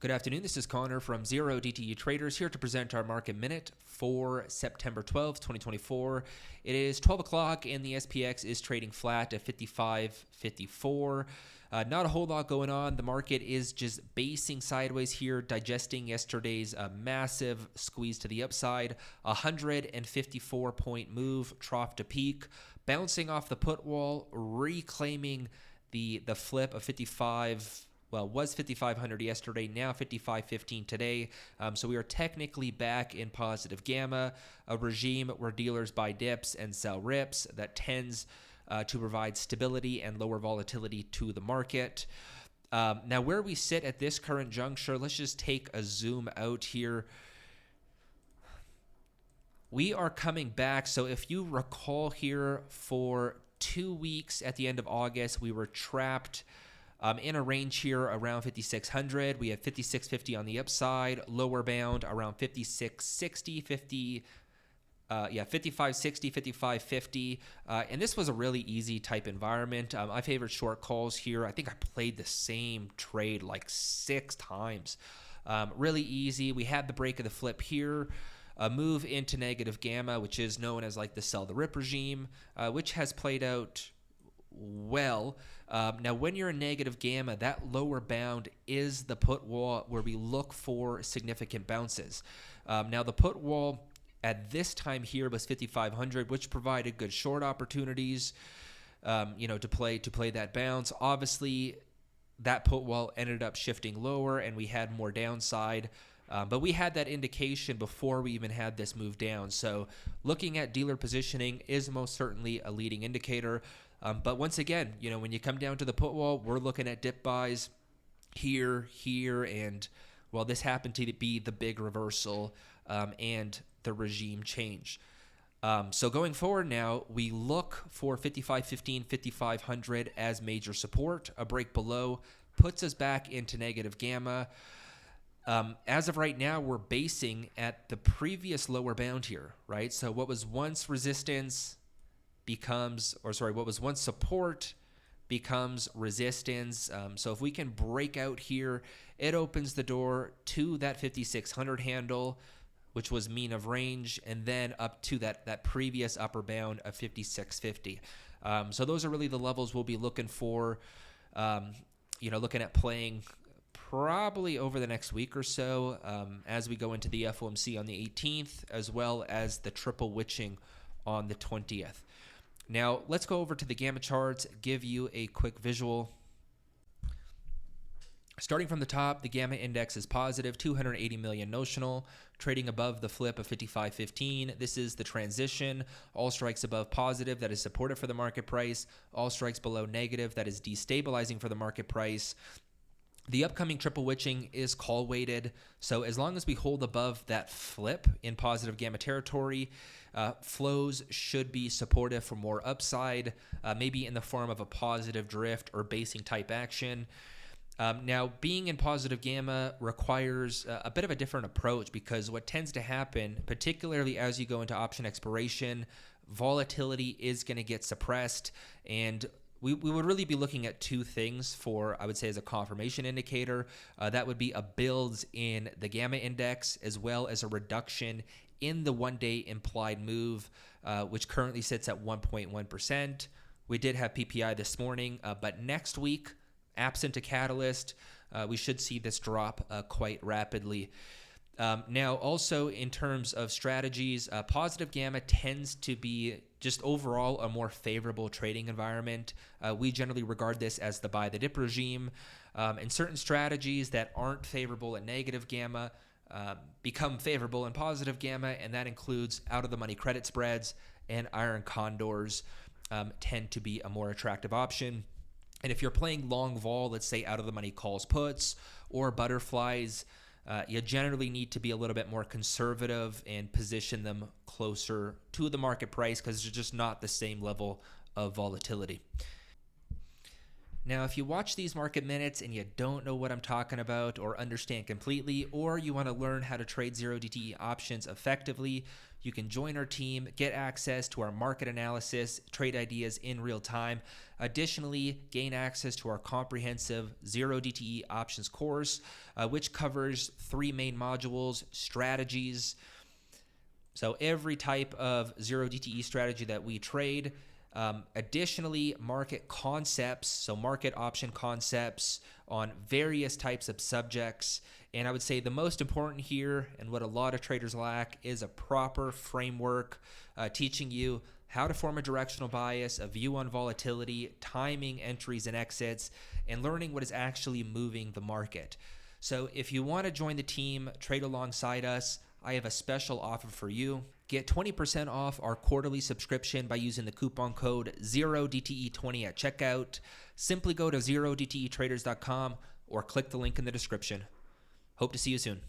Good afternoon, this is Connor from 0DTE Traders here to present our market minute for September 12th, 2024. It is 12 o'clock and the SPX is trading flat at 55.54. Not a whole lot going on. The market is just basing sideways here, digesting yesterday's massive squeeze to the upside. 154-point move, trough to peak, bouncing off the put wall, reclaiming the flip of 55. Well, was 5,500 yesterday, now 5,515 today. So we are technically back in positive gamma, a regime where dealers buy dips and sell rips that tends to provide stability and lower volatility to the market. Now, where we sit at this current juncture, let's just take a zoom out here. We are coming back. So if you recall here, for 2 weeks at the end of August, we were trapped in a range here around 5,600. We have 5,650 on the upside, lower bound around 5,660, 5560, 5550. And this was a really easy type environment. I favored short calls here. I think I played the same trade like 6 times. Really easy. We had the break of the flip here. A move into negative gamma, which is known as like the sell the rip regime, which has played out well. Now, when you're in negative gamma, that lower bound is the put wall where we look for significant bounces. Now, the put wall at this time here was 5,500, which provided good short opportunities, to play that bounce. Obviously, that put wall ended up shifting lower, and we had more downside. But we had that indication before we even had this move down. So looking at dealer positioning is most certainly a leading indicator. But once again, when you come down to the put wall, we're looking at dip buys here, and, well, this happened to be the big reversal and the regime change. So going forward now, we look for 5515, 5500 as major support. A break below puts us back into negative gamma. As of right now, we're basing at the previous lower bound here, right? So what was once resistance what was once support becomes resistance. So if we can break out here, it opens the door to that 5,600 handle, which was mean of range, and then up to that previous upper bound of 5,650. So those are really the levels we'll be looking for, looking at playing probably over the next week or so as we go into the FOMC on the 18th, as well as the triple witching on the 20th. Now, let's go over to the gamma charts, give you a quick visual. Starting from the top, the gamma index is positive, 280 million notional, trading above the flip of 5515. This is the transition. All strikes above positive, that is supportive for the market price. All strikes below negative, that is destabilizing for the market price. The upcoming triple witching is call weighted, so as long as we hold above that flip in positive gamma territory, flows should be supportive for more upside, maybe in the form of a positive drift or basing type action. Now, being in positive gamma requires a bit of a different approach, because what tends to happen, particularly as you go into option expiration, volatility is going to get suppressed, and we would really be looking at 2 things for, I would say, as a confirmation indicator. That would be a build in the gamma index, as well as a reduction in the one-day implied move, which currently sits at 1.1%. We did have PPI this morning, but next week, absent a catalyst, we should see this drop quite rapidly. Now, also in terms of strategies, positive gamma tends to be just overall a more favorable trading environment. We generally regard this as the buy the dip regime, and certain strategies that aren't favorable at negative gamma become favorable in positive gamma, and that includes out of the money credit spreads and iron condors tend to be a more attractive option. And if you're playing long vol, let's say out of the money calls puts or butterflies, you generally need to be a little bit more conservative and position them closer to the market price, because they're just not the same level of volatility. Now, if you watch these market minutes and you don't know what I'm talking about or understand completely, or you want to learn how to trade 0DTE options effectively, you can join our team, get access to our market analysis, trade ideas in real time. Additionally, gain access to our comprehensive 0DTE options course, which covers 3 main modules: strategies. So every type of 0DTE strategy that we trade. Additionally, market concepts, so market option concepts on various types of subjects. And I would say the most important here, and what a lot of traders lack, is a proper framework teaching you how to form a directional bias, a view on volatility, timing entries and exits, and learning what is actually moving the market. So if you want to join the team, trade alongside us, I have a special offer for you. Get 20% off our quarterly subscription by using the coupon code 0DTE20 at checkout. Simply go to 0DTEtraders.com or click the link in the description. Hope to see you soon.